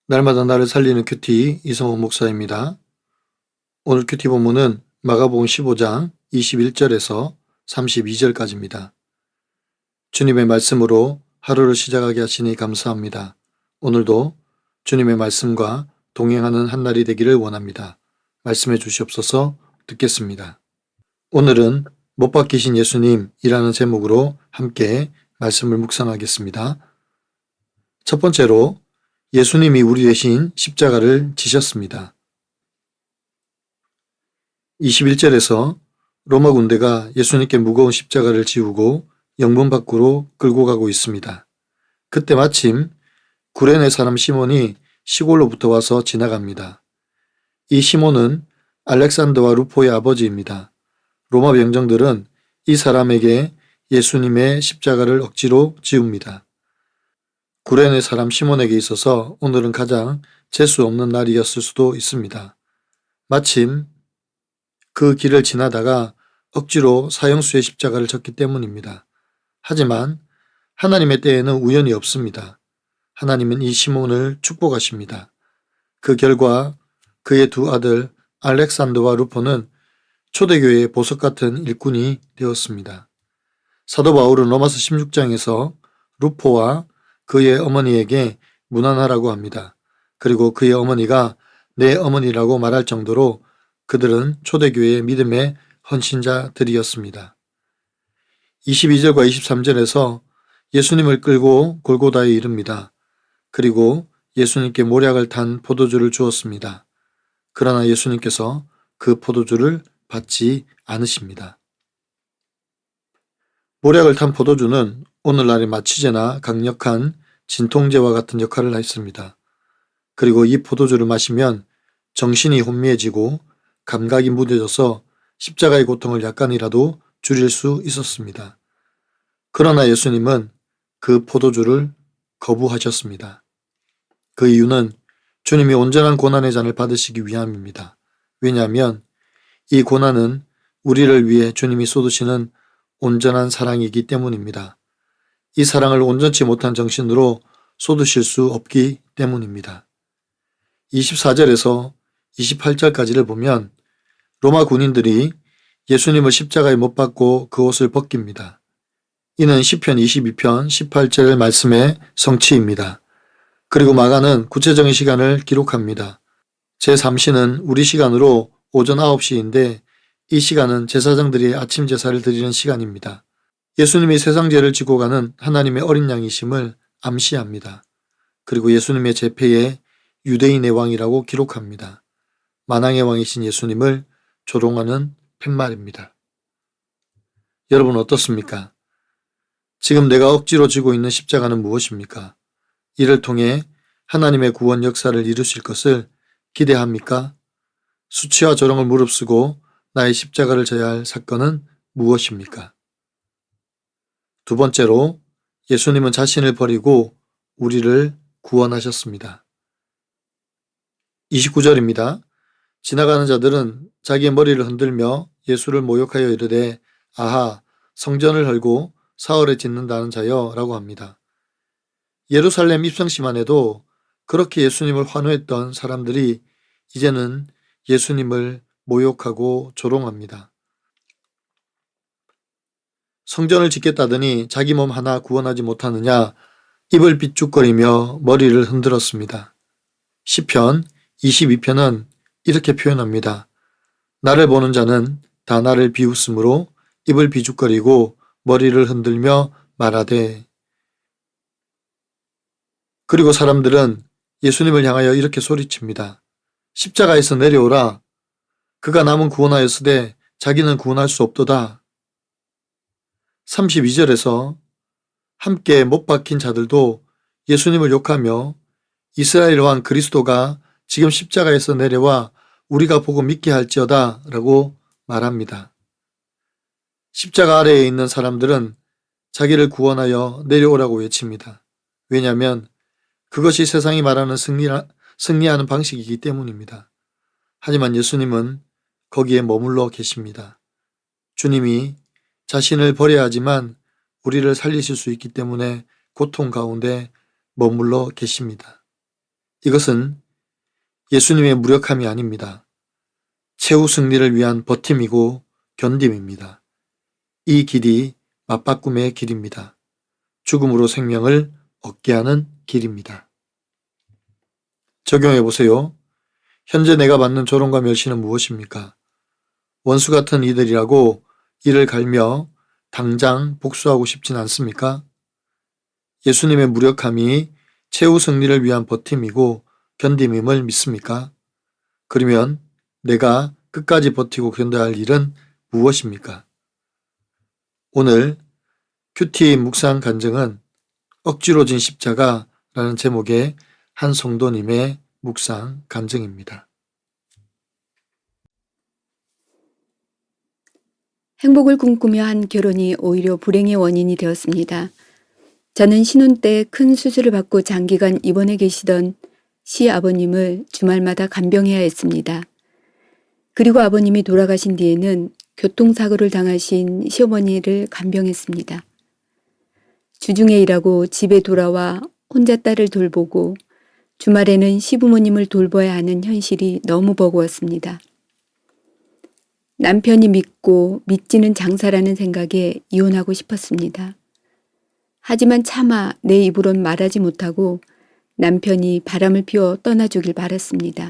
날마다 나를 살리는 큐티 이성호 목사입니다. 오늘 큐티 본문은 마가복음 15장 21절에서 32절까지입니다. 주님의 말씀으로 하루를 시작하게 하시니 감사합니다. 오늘도 주님의 말씀과 동행하는 한 날이 되기를 원합니다. 말씀해 주시옵소서. 듣겠습니다. 오늘은 못 박히신 예수님이라는 제목으로 함께 말씀을 묵상하겠습니다. 첫 번째로 예수님이 우리 대신 십자가를 지셨습니다. 21절에서 로마 군대가 예수님께 무거운 십자가를 지우고 영문 밖으로 끌고 가고 있습니다. 그때 마침 구레네 사람 시몬이 시골로부터 와서 지나갑니다. 이 시몬은 알렉산더와 루포의 아버지입니다. 로마 병정들은 이 사람에게 예수님의 십자가를 억지로 지웁니다. 구레네 사람 시몬에게 있어서 오늘은 가장 재수 없는 날이었을 수도 있습니다. 마침 그 길을 지나다가 억지로 사형수의 십자가를 졌기 때문입니다. 하지만 하나님의 때에는 우연이 없습니다. 하나님은 이 시몬을 축복하십니다. 그 결과 그의 두 아들 알렉산더와 루포는 초대교회의 보석 같은 일꾼이 되었습니다. 사도 바울은 로마서 16장에서 루포와 그의 어머니에게 문안하라고 합니다. 그리고 그의 어머니가 내 어머니라고 말할 정도로 그들은 초대교회의 믿음의 헌신자들이었습니다. 22절과 23절에서 예수님을 끌고 골고다에 이릅니다. 그리고 예수님께 모략을 탄 포도주를 주었습니다. 그러나 예수님께서 그 포도주를 받지 않으십니다. 모략을 탄 포도주는 오늘날의 마취제나 강력한 진통제와 같은 역할을 했습니다. 그리고 이 포도주를 마시면 정신이 혼미해지고 감각이 무뎌져서 십자가의 고통을 약간이라도 줄일 수 있었습니다. 그러나 예수님은 그 포도주를 거부하셨습니다. 그 이유는 주님이 온전한 고난의 잔을 받으시기 위함입니다. 왜냐하면 이 고난은 우리를 위해 주님이 쏟으시는 온전한 사랑이기 때문입니다. 이 사랑을 온전치 못한 정신으로 쏟으실 수 없기 때문입니다. 24절에서 28절까지를 보면 로마 군인들이 예수님을 십자가에 못 박고 그 옷을 벗깁니다. 이는 시편 22편 18절 말씀의 성취입니다. 그리고 마가는 구체적인 시간을 기록합니다. 제3시는 우리 시간으로 오전 9시인데 이 시간은 제사장들이 아침 제사를 드리는 시간입니다. 예수님이 세상 죄를 지고 가는 하나님의 어린 양이심을 암시합니다. 그리고 예수님의 제패에 유대인의 왕이라고 기록합니다. 만왕의 왕이신 예수님을 조롱하는 팻말입니다. 여러분 어떻습니까? 지금 내가 억지로 지고 있는 십자가는 무엇입니까? 이를 통해 하나님의 구원 역사를 이루실 것을 기대합니까? 수치와 조롱을 무릅쓰고 나의 십자가를 져야 할 사건은 무엇입니까? 두 번째로 예수님은 자신을 버리고 우리를 구원하셨습니다. 29절입니다. 지나가는 자들은 자기의 머리를 흔들며 예수를 모욕하여 이르되 아하 성전을 헐고 사흘에 짓는다는 자여 라고 합니다. 예루살렘 입성시만 해도 그렇게 예수님을 환호했던 사람들이 이제는 예수님을 모욕하고 조롱합니다. 성전을 짓겠다더니 자기 몸 하나 구원하지 못하느냐 입을 삐죽거리며 머리를 흔들었습니다. 시편 22편은 이렇게 표현합니다. 나를 보는 자는 다 나를 비웃으므로 입을 비죽거리고 머리를 흔들며 말하되. 그리고 사람들은 예수님을 향하여 이렇게 소리칩니다. 십자가에서 내려오라. 그가 남은 구원하였으되 자기는 구원할 수 없도다. 32절에서 함께 못 박힌 자들도 예수님을 욕하며 이스라엘 왕 그리스도가 지금 십자가에서 내려와 우리가 보고 믿게 할지어다 라고 말합니다. 십자가 아래에 있는 사람들은 자기를 구원하여 내려오라고 외칩니다. 왜냐하면 그것이 세상이 말하는 승리하는 방식이기 때문입니다. 하지만 예수님은 거기에 머물러 계십니다. 주님이 자신을 버려야 하지만 우리를 살리실 수 있기 때문에 고통 가운데 머물러 계십니다. 이것은 예수님의 무력함이 아닙니다. 최후 승리를 위한 버팀이고 견딤입니다. 이 길이 맞바꿈의 길입니다. 죽음으로 생명을 얻게 하는 길입니다. 적용해 보세요. 현재 내가 받는 조롱과 멸시는 무엇입니까? 원수 같은 이들이라고 이를 갈며 당장 복수하고 싶진 않습니까? 예수님의 무력함이 최후 승리를 위한 버팀이고 견딤임을 믿습니까? 그러면 내가 끝까지 버티고 견뎌야 할 일은 무엇입니까? 오늘 큐티 묵상 간증은 억지로 진 십자가라는 제목의 한 성도님의 묵상 간증입니다. 행복을 꿈꾸며 한 결혼이 오히려 불행의 원인이 되었습니다. 저는 신혼 때 큰 수술을 받고 장기간 입원해 계시던 시아버님을 주말마다 간병해야 했습니다. 그리고 아버님이 돌아가신 뒤에는 교통사고를 당하신 시어머니를 간병했습니다. 주중에 일하고 집에 돌아와 혼자 딸을 돌보고 주말에는 시부모님을 돌봐야 하는 현실이 너무 버거웠습니다. 남편이 믿고 믿지는 장사라는 생각에 이혼하고 싶었습니다. 하지만 차마 내 입으론 말하지 못하고 남편이 바람을 피워 떠나주길 바랐습니다.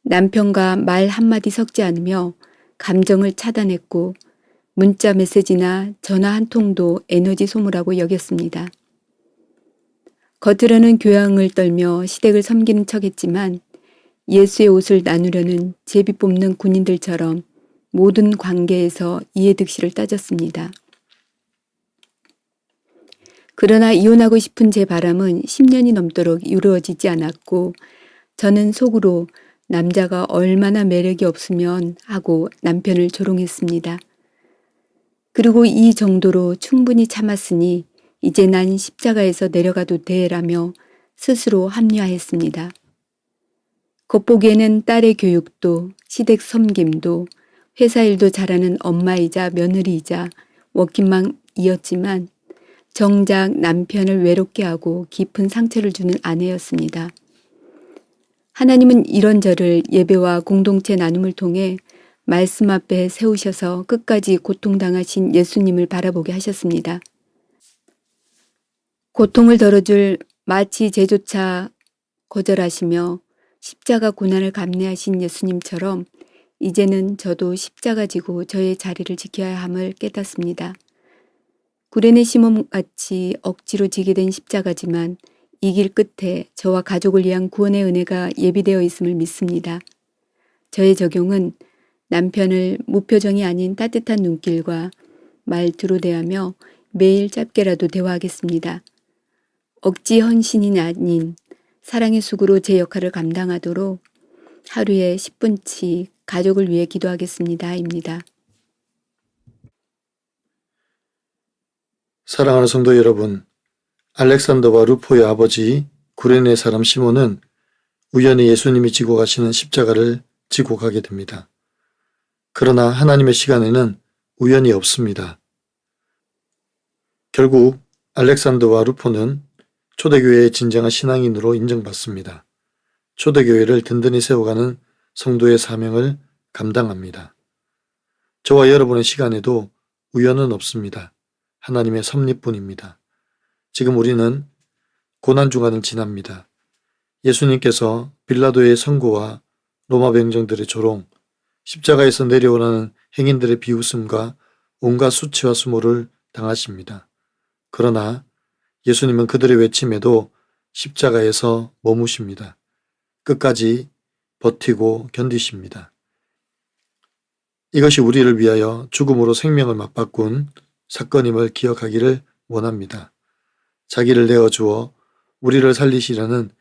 남편과 말 한마디 섞지 않으며 감정을 차단했고 문자 메시지나 전화 한 통도 에너지 소모라고 여겼습니다. 겉으로는 교양을 떨며 시댁을 섬기는 척했지만 예수의 옷을 나누려는 제비 뽑는 군인들처럼 모든 관계에서 이해득실을 따졌습니다. 그러나 이혼하고 싶은 제 바람은 10년이 넘도록 이루어지지 않았고 저는 속으로 남자가 얼마나 매력이 없으면 하고 남편을 조롱했습니다. 그리고 이 정도로 충분히 참았으니 이제 난 십자가에서 내려가도 돼라며 스스로 합리화했습니다. 겉보기에는 딸의 교육도 시댁 섬김도 회사 일도 잘하는 엄마이자 며느리이자 워킹맘이었지만 정작 남편을 외롭게 하고 깊은 상처를 주는 아내였습니다. 하나님은 이런 저를 예배와 공동체 나눔을 통해 말씀 앞에 세우셔서 끝까지 고통당하신 예수님을 바라보게 하셨습니다. 고통을 덜어줄 마치 제조차 거절하시며 십자가 고난을 감내하신 예수님처럼 이제는 저도 십자가 지고 저의 자리를 지켜야 함을 깨닫습니다. 구레네 시몬같이 억지로 지게 된 십자가지만 이 길 끝에 저와 가족을 위한 구원의 은혜가 예비되어 있음을 믿습니다. 저의 적용은 남편을 무표정이 아닌 따뜻한 눈길과 말투로 대하며 매일 짧게라도 대화하겠습니다. 억지 헌신이 아닌 사랑의 수고로 제 역할을 감당하도록 하루에 10분씩 가족을 위해 기도하겠습니다. 입니다. 사랑하는 성도 여러분, 알렉산더와 루포의 아버지 구레네 사람 시몬은 우연히 예수님이 지고 가시는 십자가를 지고 가게 됩니다. 그러나 하나님의 시간에는 우연이 없습니다. 결국 알렉산더와 루포는 초대교회의 진정한 신앙인으로 인정받습니다. 초대교회를 든든히 세워가는 성도의 사명을 감당합니다. 저와 여러분의 시간에도 우연은 없습니다. 하나님의 섭리뿐입니다. 지금 우리는 고난주간을 지납니다. 예수님께서 빌라도의 선고와 로마 병정들의 조롱, 십자가에서 내려오라는 행인들의 비웃음과 온갖 수치와 수모를 당하십니다. 그러나 예수님은 그들의 외침에도 십자가에서 머무십니다. 끝까지 버티고 견디십니다. 이것이 우리를 위하여 죽음으로 생명을 맞바꾼 사건임을 기억하기를 원합니다. 자기를 내어주어 우리를 살리시려는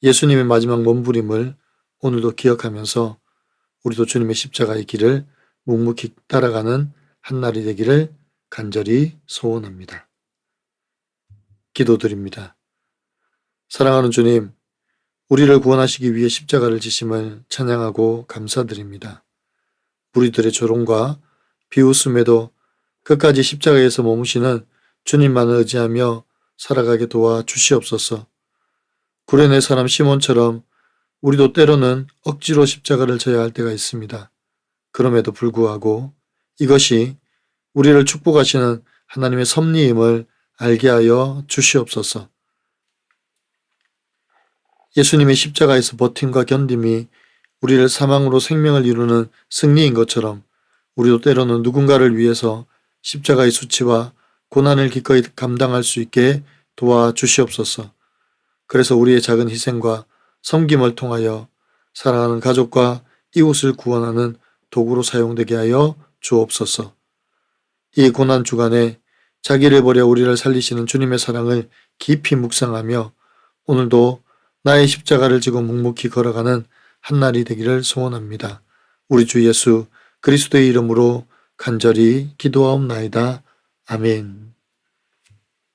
예수님의 마지막 몸부림을 오늘도 기억하면서 우리도 주님의 십자가의 길을 묵묵히 따라가는 한날이 되기를 간절히 소원합니다. 기도드립니다. 사랑하는 주님, 우리를 구원하시기 위해 십자가를 지심을 찬양하고 감사드립니다. 우리들의 조롱과 비웃음에도 끝까지 십자가에서 머무시는 주님만을 의지하며 살아가게 도와 주시옵소서. 구레네 사람 시몬처럼 우리도 때로는 억지로 십자가를 져야 할 때가 있습니다. 그럼에도 불구하고 이것이 우리를 축복하시는 하나님의 섭리임을 알게 하여 주시옵소서. 예수님의 십자가에서 버팀과 견딤이 우리를 사망으로 생명을 이루는 승리인 것처럼 우리도 때로는 누군가를 위해서 십자가의 수치와 고난을 기꺼이 감당할 수 있게 도와주시옵소서. 그래서 우리의 작은 희생과 섬김을 통하여 사랑하는 가족과 이웃을 구원하는 도구로 사용되게 하여 주옵소서. 이 고난 주간에 자기를 버려 우리를 살리시는 주님의 사랑을 깊이 묵상하며 오늘도 나의 십자가를 지고 묵묵히 걸어가는 한날이 되기를 소원합니다. 우리 주 예수 그리스도의 이름으로 간절히 기도하옵나이다. 아멘.